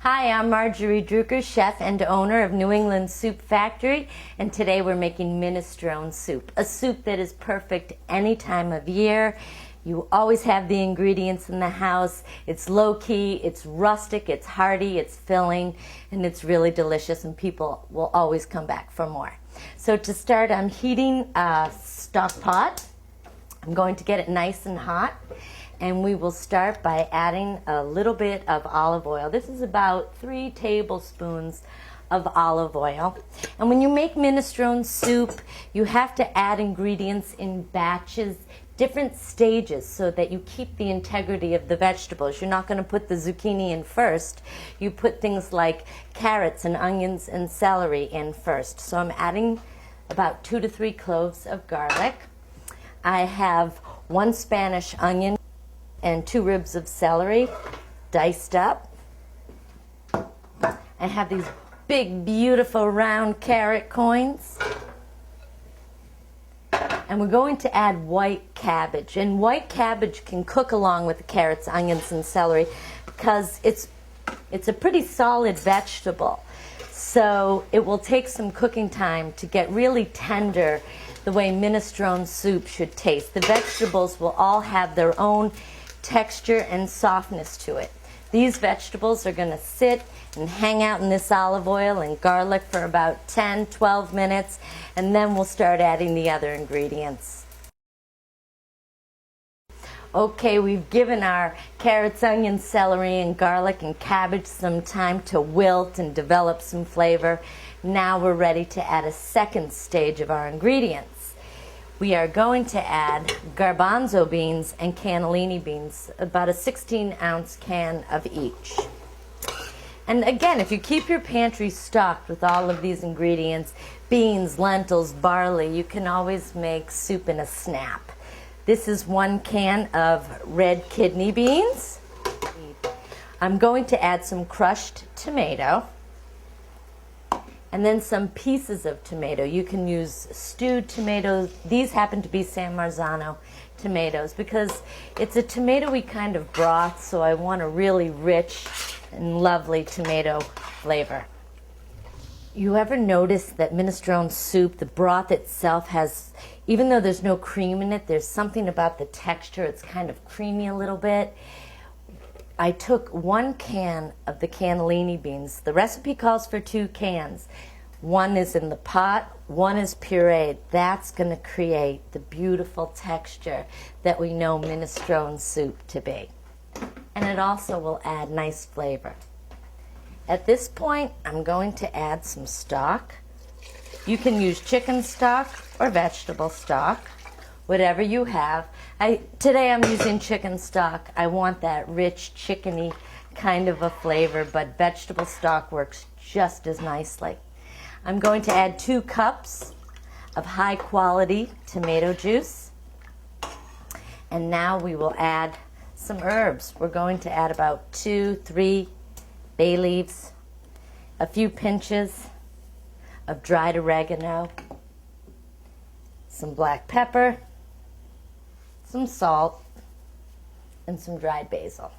Hi, I'm Marjorie Drucker, chef and owner of New England Soup Factory, and today we're making minestrone soup, a soup that is perfect any time of year. You always have the ingredients in the house. It's low-key, it's rustic, it's hearty, it's filling, and it's really delicious, and people will always come back for more. So to start, I'm heating a stock pot. I'm going to get it nice and hot. And we will start by adding a little bit of olive oil. This is about 3 tablespoons of olive oil. And when you make minestrone soup, you have to add ingredients in batches, different stages, so that you keep the integrity of the vegetables. You're not going to put the zucchini in first. You put things like carrots and onions and celery in first. So I'm adding about 2 to 3 cloves of garlic. I have 1 Spanish onion and 2 ribs of celery diced up. I have these big, beautiful round carrot coins. And we're going to add white cabbage. And white cabbage can cook along with the carrots, onions, and celery because it's a pretty solid vegetable. So it will take some cooking time to get really tender the way minestrone soup should taste. The vegetables will all have their own texture and softness to it. These vegetables are going to sit and hang out in this olive oil and garlic for about 10-12 minutes, and then we'll start adding the other ingredients. Okay, we've given our carrots, onions, celery, and garlic and cabbage some time to wilt and develop some flavor. Now we're ready to add a second stage of our ingredients. We are going to add garbanzo beans and cannellini beans, about a 16-ounce can of each. And again, if you keep your pantry stocked with all of these ingredients, beans, lentils, barley, you can always make soup in a snap. This is 1 can of red kidney beans. I'm going to add some crushed tomato. And then some pieces of tomato. You can use stewed tomatoes. These happen to be San Marzano tomatoes because it's a tomatoey kind of broth, so I want a really rich and lovely tomato flavor. You ever notice that minestrone soup, the broth itself has, even though there's no cream in it, there's something about the texture. It's kind of creamy a little bit. I took 1 can of the cannellini beans. The recipe calls for 2 cans. 1 is in the pot, 1 is pureed. That's going to create the beautiful texture that we know minestrone soup to be. And it also will add nice flavor. At this point, I'm going to add some stock. You can use chicken stock or vegetable stock, whatever you have. Today I'm using chicken stock. I want that rich, chickeny kind of a flavor, but vegetable stock works just as nicely. I'm going to add 2 cups of high quality tomato juice. And now we will add some herbs. We're going to add about 2-3 bay leaves, a few pinches of dried oregano, some black pepper, some salt, and some dried basil.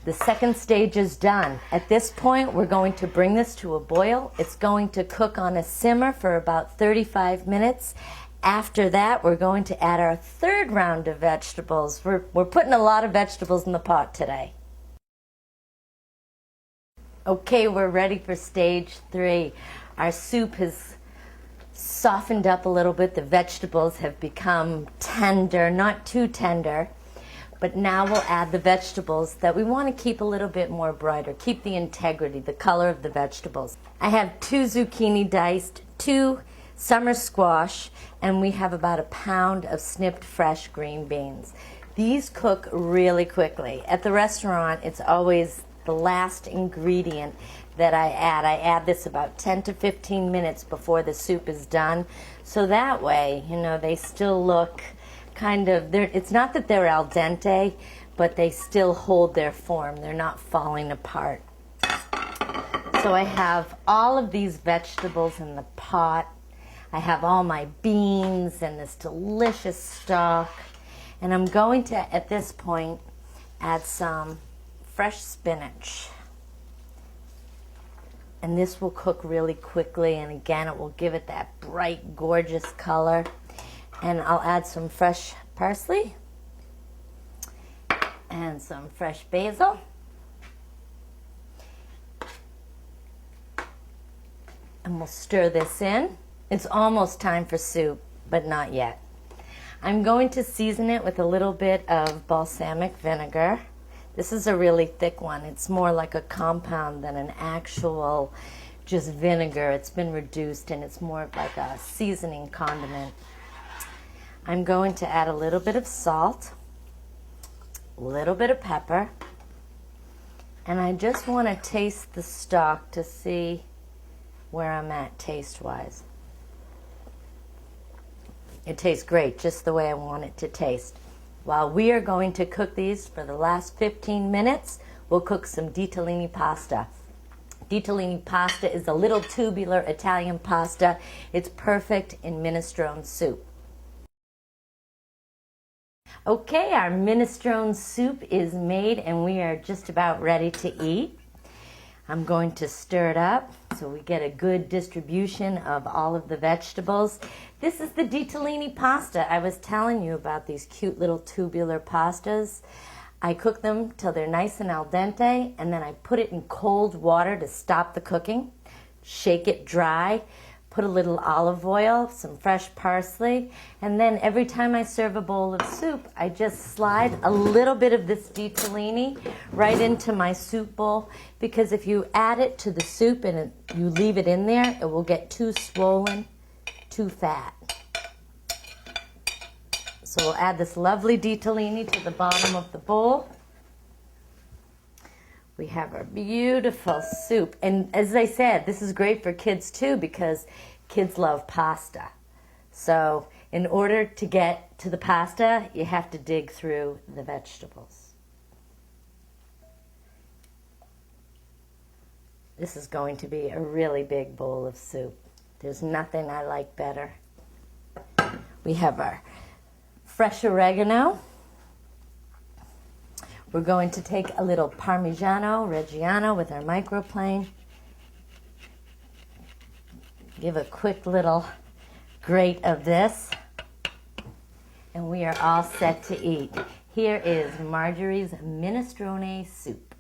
The second stage is done. At this point, we're going to bring this to a boil. It's going to cook on a simmer for about 35 minutes. After that, we're going to add our 3rd round of vegetables. We're putting a lot of vegetables in the pot today. Okay, we're ready for stage 3. Our soup has softened up a little bit. The vegetables have become tender, not too tender. But now we'll add the vegetables that we want to keep a little bit more brighter, keep the integrity, the color of the vegetables. I have 2 zucchini diced, 2 summer squash, and we have about a pound of snipped fresh green beans. These cook really quickly. At the restaurant, it's always the last ingredient that I add. I add this about 10 to 15 minutes before the soup is done. So that way, you know, they still look kind of, it's not that they're al dente, but they still hold their form. They're not falling apart. So I have all of these vegetables in the pot. I have all my beans and this delicious stock. And I'm going to, at this point, add some fresh spinach. And this will cook really quickly, and again, it will give it that bright, gorgeous color. And I'll add some fresh parsley and some fresh basil. And we'll stir this in. It's almost time for soup, but not yet. I'm going to season it with a little bit of balsamic vinegar. This is a really thick one. It's more like a compound than an actual just vinegar. It's been reduced and it's more of like a seasoning condiment. I'm going to add a little bit of salt, a little bit of pepper, and I just want to taste the stock to see where I'm at taste-wise. It tastes great, just the way I want it to taste. While we are going to cook these for the last 15 minutes, we'll cook some ditalini pasta. Ditalini pasta is a little tubular Italian pasta. It's perfect in minestrone soup. Okay, our minestrone soup is made and we are just about ready to eat. I'm going to stir it up so we get a good distribution of all of the vegetables. This is the ditalini pasta. I was telling you about these cute little tubular pastas. I cook them till they're nice and al dente, and then I put it in cold water to stop the cooking, shake it dry, put a little olive oil, some fresh parsley, and then every time I serve a bowl of soup, I just slide a little bit of this ditalini right into my soup bowl, because if you add it to the soup and you leave it in there, it will get too swollen, too fat. So we'll add this lovely ditalini to the bottom of the bowl. We have our beautiful soup. And as I said, this is great for kids too, because kids love pasta. So in order to get to the pasta, you have to dig through the vegetables. This is going to be a really big bowl of soup. There's nothing I like better. We have our fresh oregano. We're going to take a little Parmigiano Reggiano with our microplane. Give a quick little grate of this. And we are all set to eat. Here is Marjorie's minestrone soup.